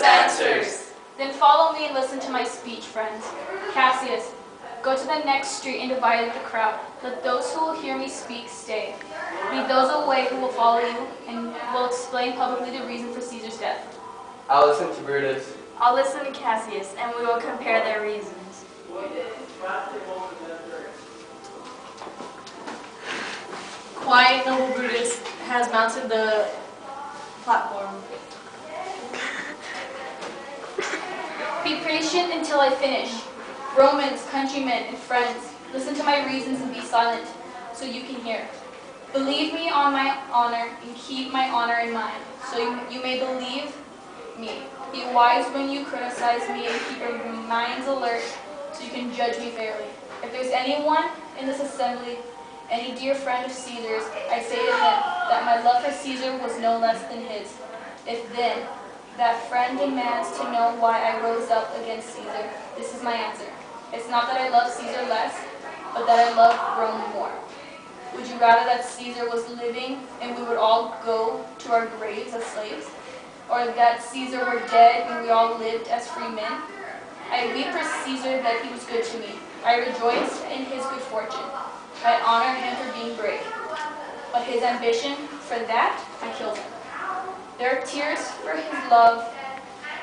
answers. Then follow me and listen to my speech, friends. Cassius, go to the next street and divide the crowd. Let those who will hear me speak stay. Lead those away who will follow you and will explain publicly the reason for Caesar's death. I'll listen to Brutus. I'll listen to Cassius, and we will compare their reasons. Quiet, noble Brutus has mounted the platform. Be patient until I finish. Romans, countrymen, and friends, listen to my reasons and be silent so you can hear. Believe me on my honor and keep my honor in mind, so you may believe me. Be wise when you criticize me and keep your minds alert so you can judge me fairly. If there's anyone in this assembly, any dear friend of Caesar's, I say to him that my love for Caesar was no less than his. If then that friend demands to know why I rose up against Caesar, this is my answer. It's not that I love Caesar less, but that I love Rome more. Would you rather that Caesar was living and we would all go to our graves as slaves? Or that Caesar were dead and we all lived as free men? I weep for Caesar that he was good to me. I rejoice in his good fortune. I honor him for being brave. But his ambition, for that, I killed him. There are tears for his love,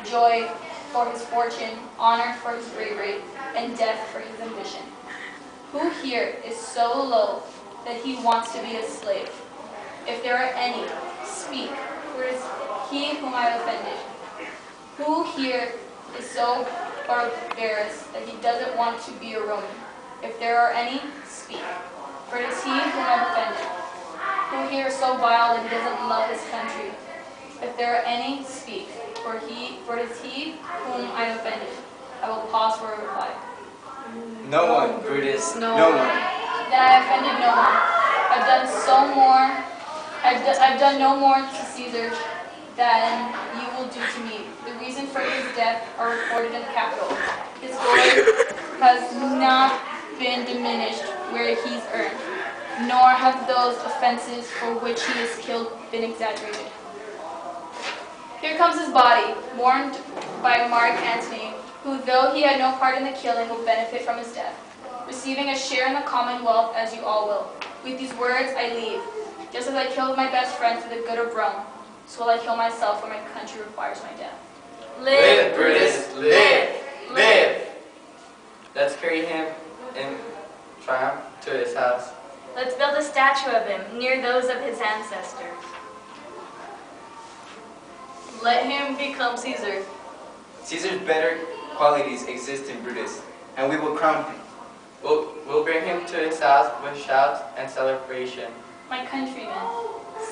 joy for his fortune, honor for his bravery, and death for his ambition. Who here is so low that he wants to be a slave? If there are any, speak, for it is he whom I have offended. Who here is so barbarous that he doesn't want to be a Roman? If there are any, speak, for it is he whom I have offended. Who here is so vile that he doesn't love his country? If there are any, speak, for it is he whom I have offended. I will pause for a reply. No one, Brutus. No one. Then I offended no one. I've done no more to Caesar than you will do to me. The reason for his death are recorded in the Capitol. His glory has not been diminished where he's earned, nor have those offenses for which he is killed been exaggerated. Here comes his body, mourned by Mark Antony, who, though he had no part in the killing, will benefit from his death, receiving a share in the commonwealth as you all will. With these words I leave. Just as I killed my best friend for the good of Rome, so will I kill myself when my country requires my death. Live, Brutus, live, live. Let's carry him in triumph to his house. Let's build a statue of him near those of his ancestors. Let him become Caesar. Caesar's better qualities exist in Brutus, and we will crown him. We'll bring him to his house with shouts and celebration. My countrymen,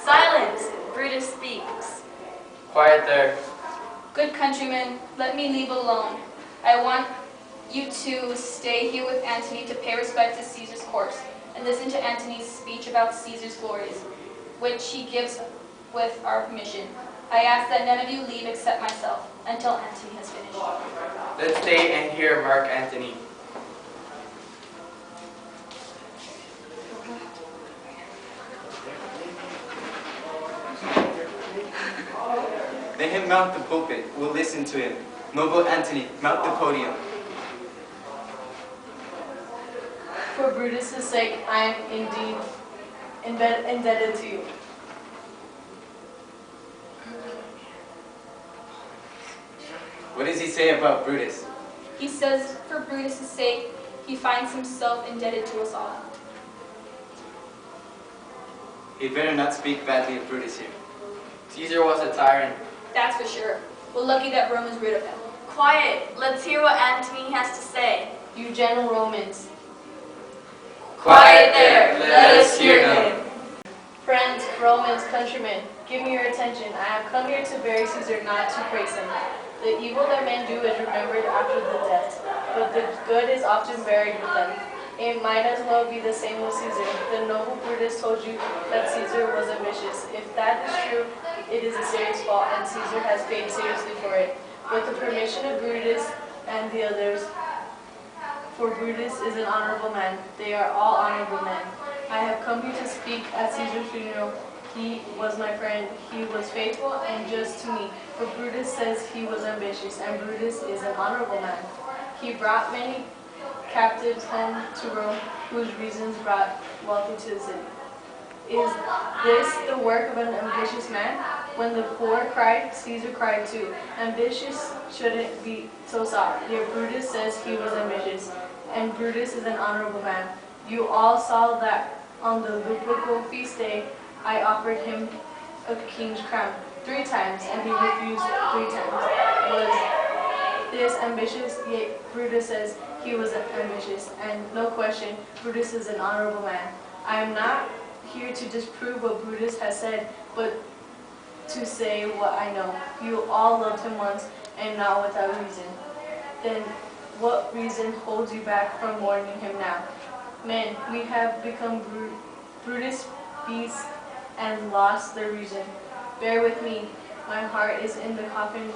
Silence! Brutus speaks. Quiet there. good countrymen, let me leave alone. I want you to stay here with Antony to pay respect to Caesar's corpse and listen to Antony's speech about Caesar's glories, which he gives with our permission. I ask that none of you leave except myself until Antony has finished. Let's stay and hear Mark Antony. Let him mount the pulpit. We'll listen to him. Noble Antony, mount the podium. For Brutus' sake, I am indeed indebted to you. What does he say about Brutus? He says, for Brutus' sake, he finds himself indebted to us all. He'd better not speak badly of Brutus here. Caesar was a tyrant. That's for sure. We're lucky that Rome is rid of him. Quiet. Let's hear what Antony has to say. You gentle Romans. Quiet there. Let us hear him. Friends, Romans, countrymen, give me your attention. I have come here to bury Caesar, not to praise him. The evil that men do is remembered after the death, but the good is often buried with them. It might as well be the same with Caesar. The noble Brutus told you that Caesar was ambitious. If that is true, it is a serious fault, and Caesar has paid seriously for it. With the permission of Brutus and the others, for Brutus is an honorable man. They are all honorable men. I have come here to speak at Caesar's funeral. He was my friend. He was faithful and just to me. But Brutus says he was ambitious, and Brutus is an honorable man. He brought many captives home to Rome, whose reasons brought wealth into the city. Is this the work of an ambitious man? When the poor cried, Caesar cried too. Ambitious shouldn't be so soft. Yet Brutus says he was ambitious, and Brutus is an honorable man. You all saw that on the Lupercal feast day I offered him a king's crown 3 times, and he refused 3 times. Was this ambitious? Yet Brutus says he was ambitious, and no question, Brutus is an honorable man. I am not here to disprove what Brutus has said, but to say what I know. You all loved him once, and not without reason. Then what reason holds you back from mourning him now? Men, we have become Brutus beasts and lost their reason. Bear with me. My heart is in the coffin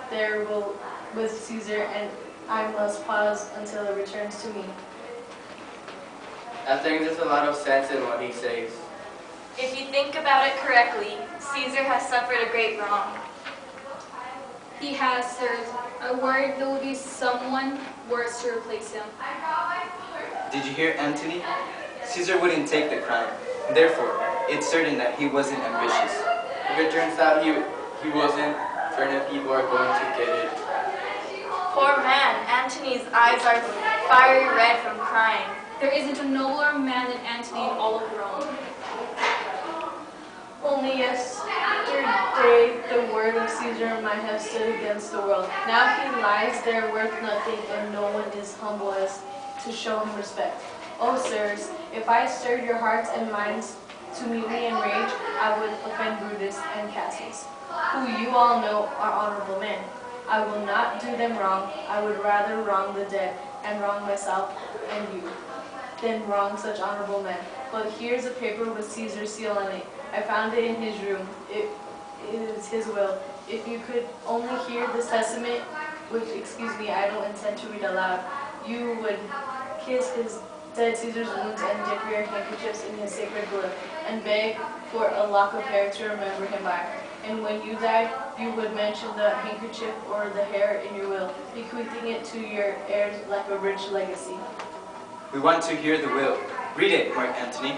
there with Caesar, and I must pause until it returns to me. I think there's a lot of sense in what he says. If you think about it correctly, Caesar has suffered a great wrong. He has, sirs. I worried there will be someone worse to replace him. Did you hear Antony? Caesar wouldn't take the crown. Therefore, it's certain that he wasn't ambitious. If it turns out he wasn't, certain people are going to get it. Poor man, Antony's eyes are fiery red from crying. There isn't a nobler man than Antony in all of Rome. Only yesterday the word of Caesar might have stood against the world. Now he lies there worth nothing, and no one is humble as to show him respect. Oh, sirs, if I stirred your hearts and minds to mutiny and rage, I would offend Brutus and Cassius, who you all know are honorable men. I will not do them wrong. I would rather wrong the dead and wrong myself and you than wrong such honorable men. But here's a paper with Caesar's seal on it. I found it in his room. It is his will. If you could only hear this testament, which, excuse me, I don't intend to read aloud, you would kiss his dead Caesar's wounds and dip your handkerchiefs in his sacred blood, and beg for a lock of hair to remember him by. And when you died, you would mention the handkerchief or the hair in your will, bequeathing it to your heirs like a rich legacy. We want to hear the will. Read it, Mark Antony.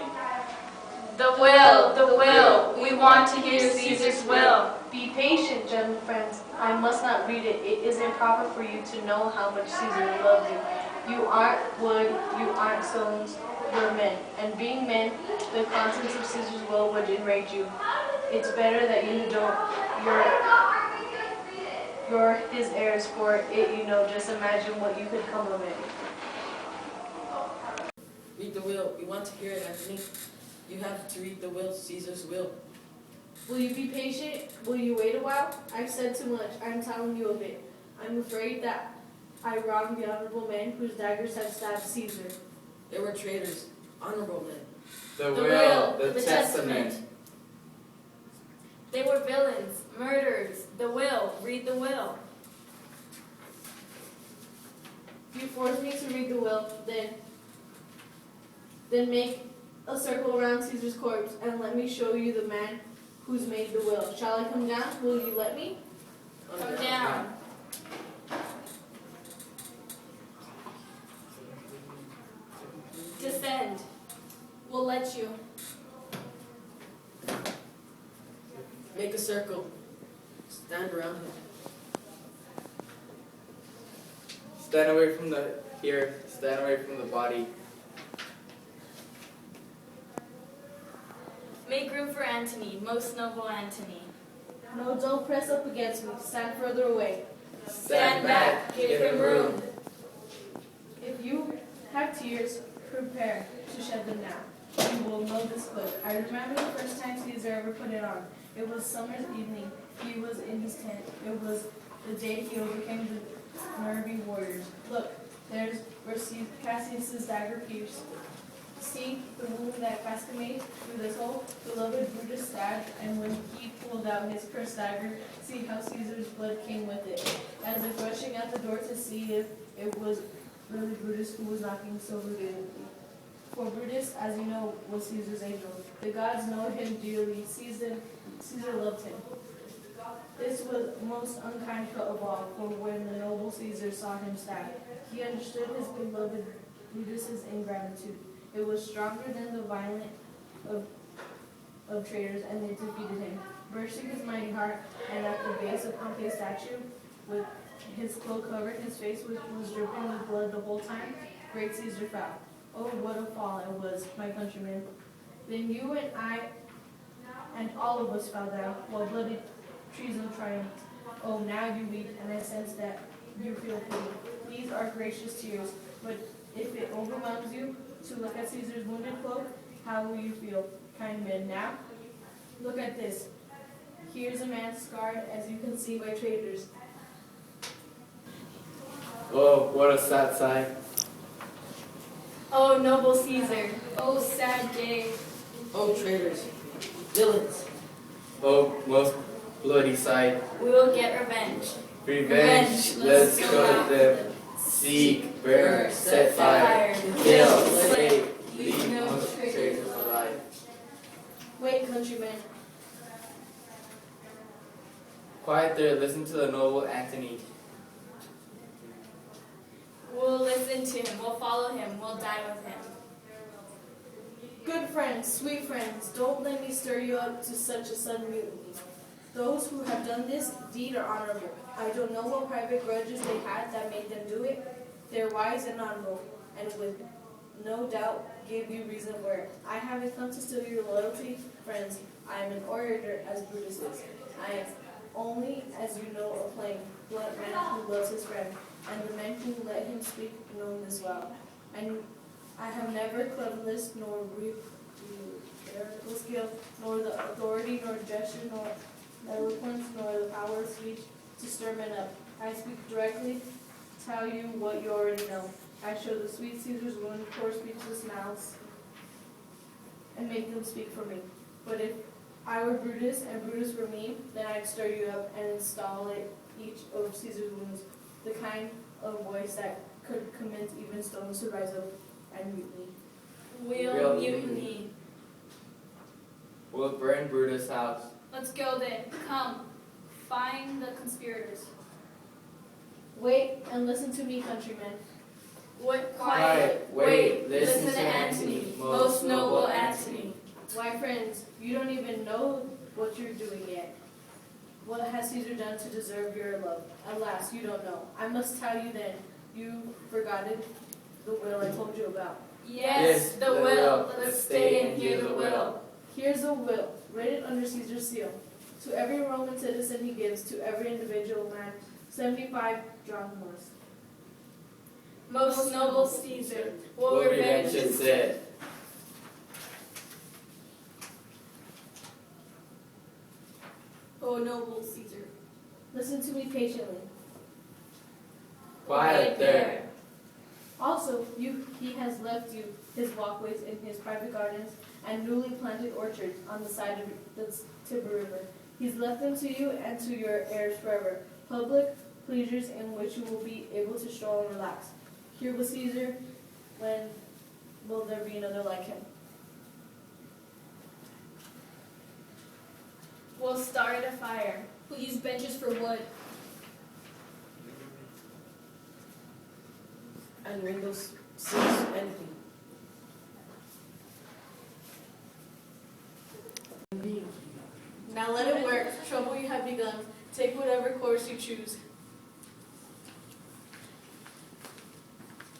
The will, we want to hear Caesar's will. Be patient, gentle friends. I must not read it. It isn't proper for you to know how much Caesar loved you. You aren't wood, you aren't stones, you're men. And being men, the contents of Caesar's will would enrage you. It's better that you don't. You're his heirs for it, you know. Just imagine what you could come of it. Read the will. We want to hear it, Antony. You have to read the will, Caesar's will. Will you be patient? Will you wait a while? I've said too much. I'm telling you of it. I'm afraid that I wronged the honorable men whose daggers have stabbed Caesar. They were traitors, honorable men. The will, the testament. They were villains, murderers. The will, read the will. You force me to read the will, then make a circle around Caesar's corpse and let me show you the man who's made the will. Shall I come down? Will you let me? Come down. Descend. We'll let you. Make a circle. Stand around him. Stand away from stand away from the body. Make room for Antony, most noble Antony. No, don't press up against me. Stand further away. Stand back, give him room. If you have tears, prepare to shed them now. You will know this cloak. I remember the first time Caesar ever put it on. It was summer's evening. He was in his tent. It was the day he overcame the nervy warriors. Look, there's where Cassius's dagger pierced. See the wound that Casca made through this hole? Beloved Brutus stabbed, and when he pulled out his cursed dagger, see how Caesar's blood came with it. As if rushing out the door to see if it was really Brutus who was knocking so repeatedly. For Brutus, as you know, was Caesar's angel. The gods know him dearly. Caesar loved him. This was most unkind cut of all, for when the noble Caesar saw him stabbed, he understood his beloved Brutus's ingratitude. It was stronger than the violence of traitors, and they defeated him. Bursting his mighty heart, and at the base of Pompey's statue, with his cloak covered his face, which was dripping with blood the whole time, great Caesar fell. Oh, what a fall it was, my countrymen. Then you and I and all of us fell down, while bloody treason triumphed. Oh, now you weep, and I sense that you feel pity. These are gracious tears, but if it overwhelms you to look at Caesar's wounded cloak, how will you feel, kind men? Now, look at this. Here's a man scarred, as you can see, by traitors. Oh, what a sad sight. Oh, noble Caesar. Oh, sad day. Oh, traitors, villains. Oh, most bloody sight. We will get revenge. Revenge, let's go to them. Seek, burn, set fire, kill, slay, leave no traitors alive. Wait, countrymen. Quiet there, listen to the noble Antony. We'll listen to him. We'll follow him. We'll die with him. Good friends, sweet friends, don't let me stir you up to such a sudden mutiny. Those who have done this deed are honorable. I don't know what private grudges they had that made them do it. They're wise and honorable, and with no doubt gave you reason for it. I haven't come to steal your loyalty, friends. I am an orator as Brutus is. I am only, as you know, a plain, blunt man who loves his friend, and the men who let him speak know this well. And I have never cleverness, nor rhetorical skill, nor the authority, nor gesture, nor eloquence, nor the power of speech to stir men up. I speak directly, tell you what you already know. I show the sweet Caesar's wound, poor speechless mouths, and make them speak for me. But if I were Brutus and Brutus were me, then I'd stir you up and install it each of Caesar's wounds, the kind of voice that could convince even stones to rise up and mutiny. We'll mutiny. We'll burn Brutus' house. Let's go then. Come, find the conspirators. Wait and listen to me, countrymen. Quiet. Wait, listen to Antony, most noble Antony. Why, friends, you don't even know what you're doing yet. What has Caesar done to deserve your love? Alas, you don't know. I must tell you then, you forgotten the will I told you about. Yes, the will. Let's stay and hear the will. Here's the will, written under Caesar's seal. To every Roman citizen he gives, to every individual man, 75 drachmas. Most noble Caesar, What what revenge revenge is said. Oh, noble Caesar. Listen to me patiently. Quiet there. Also, he has left you his walkways in his private gardens and newly planted orchards on the side of the Tiber River. He's left them to you and to your heirs forever, public pleasures in which you will be able to stroll and relax. Here was Caesar, when will there be another like him? We'll start a fire. We'll use benches for wood. And windows, seats, anything. Now let it work. Trouble you have begun. Take whatever course you choose.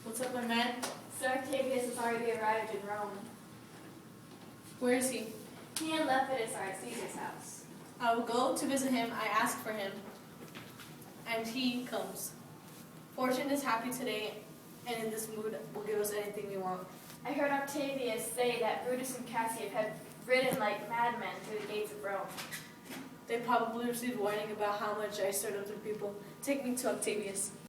What's up, my man? Sir Octavius has already arrived in Rome. Where is he? He and Lepidus are at Caesar's house. I will go to visit him. I ask for him. And he comes. Fortune is happy today, and in this mood will give us anything we want. I heard Octavius say that Brutus and Cassius have ridden like madmen through the gates of Rome. They probably received warning about how much I stirred up the people. Take me to Octavius.